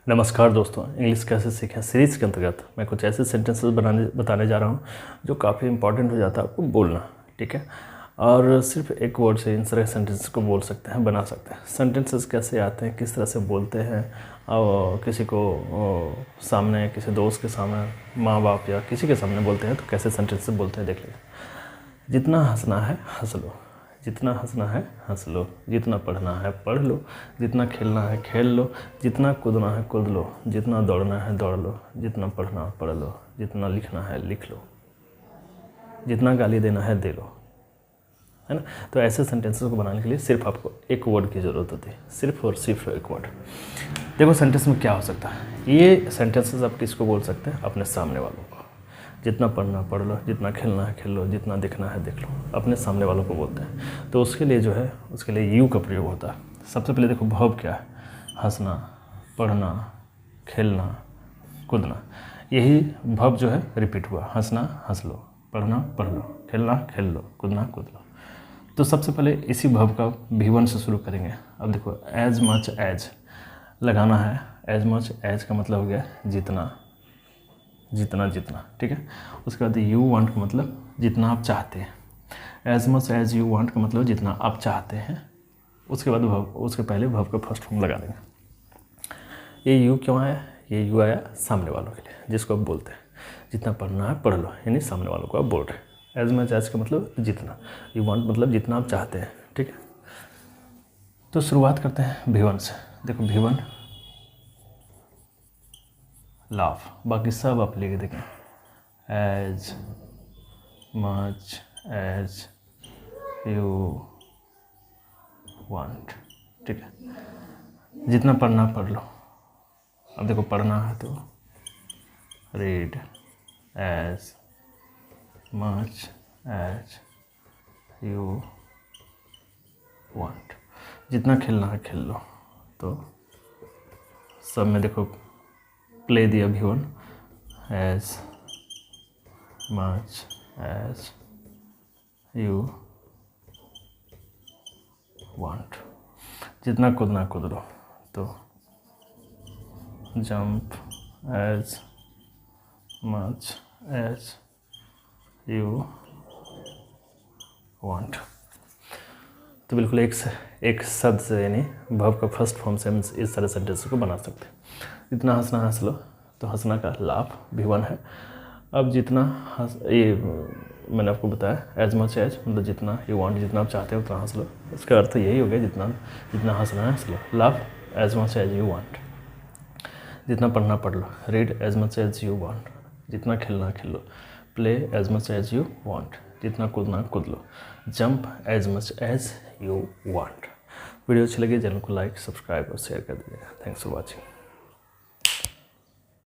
नमस्कार दोस्तों, इंग्लिश कैसे सीखें सीरीज़ के अंतर्गत मैं कुछ ऐसे सेंटेंसेस बताने जा रहा हूँ जो काफ़ी इंपॉर्टेंट हो जाता है आपको बोलना। ठीक है, और सिर्फ एक वर्ड से इन तरह सेंटेंसेस को बोल सकते हैं, बना सकते हैं। सेंटेंसेस कैसे आते हैं, किस तरह से बोलते हैं, और किसी को सामने, किसी दोस्त के सामने, माँ बाप या किसी के सामने बोलते हैं तो कैसे सेंटेंसेस बोलते हैं देख लीजिए। जितना हंसना है हंस लो, जितना हंसना है हंस लो, जितना पढ़ना है पढ़ लो, जितना खेलना है खेल लो, जितना कूदना है कूद लो, जितना दौड़ना है दौड़ लो, जितना पढ़ना है पढ़ लो, जितना लिखना है लिख लो, जितना गाली देना है दे लो। है ना। तो ऐसे सेंटेंसेस को बनाने के लिए सिर्फ आपको एक वर्ड की ज़रूरत होती है, सिर्फ और सिर्फ एक वर्ड। देखो सेंटेंस में क्या हो सकता है। ये सेंटेंसेस आप किसको बोल सकते हैं? अपने सामने वालों को। जितना पढ़ना पढ़ लो, जितना खेलना है खेल लो, जितना देखना है देख लो, अपने सामने वालों को बोलते हैं। तो उसके लिए जो है, उसके लिए यू का प्रयोग होता है। सबसे पहले देखो वर्ब क्या है, हंसना, पढ़ना, खेलना, कूदना। यही वर्ब जो है रिपीट हुआ, हंसना हंस लो, पढ़ना पढ़ लो, खेलना खेल लो, कूदना कूद लो। तो सबसे पहले इसी वर्ब का V1 से शुरू करेंगे। अब देखो एज मच एज लगाना है। एज मच एज का मतलब हो गया जितना, जितना जितना। ठीक है, उसके बाद यू वांट का मतलब जितना आप चाहते हैं। As much as you want का मतलब जितना आप चाहते हैं। उसके बाद उसके पहले वर्ब का फर्स्ट फॉर्म लगा देंगे। ये यू क्यों आया? ये यू आया सामने वालों के लिए, जिसको आप बोलते हैं। जितना पढ़ना है पढ़ लो, यानी सामने वालों को आप बोल रहे हैं। एज मच एज का मतलब जितना, यू वांट मतलब जितना आप चाहते हैं। ठीक है, तो शुरुआत करते हैं V1 से। देखो V1 लाफ, बाकी सब आप लेके देखें। As much as you want. ठीक है, जितना पढ़ना पढ़ लो। अब देखो पढ़ना है तो read as much as you want. जितना खेलना है खेल लो। तो सब में देखो प्ले दिया V1, as much as you want. जितना कूदना कूद लो। तो jump as much as you want. तो बिल्कुल एक शब्द से, यानी वर्ब का फर्स्ट फॉर्म से हम इस तरह सेंटेंस को बना सकते हैं। जितना हंसना हंस लो, तो हंसना का लाभ V1 है। अब जितना ये मैंने आपको बताया, एज मच एज मतलब जितना यू वांट, जितना आप चाहते हो उतना हंस लो। इसका अर्थ यही हो गया, जितना जितना हंसना है हंस लो। Laugh as much as you want. जितना पढ़ना पढ़ लो। Read as much as you want. जितना खेलना खेल लो। Play as much as you want. जितना कूदना कूद लो। Jump as much as you want. Video अच्छी लगी चैनल को लाइक, सब्सक्राइब और शेयर कर दीजिएगा। Thanks for watching.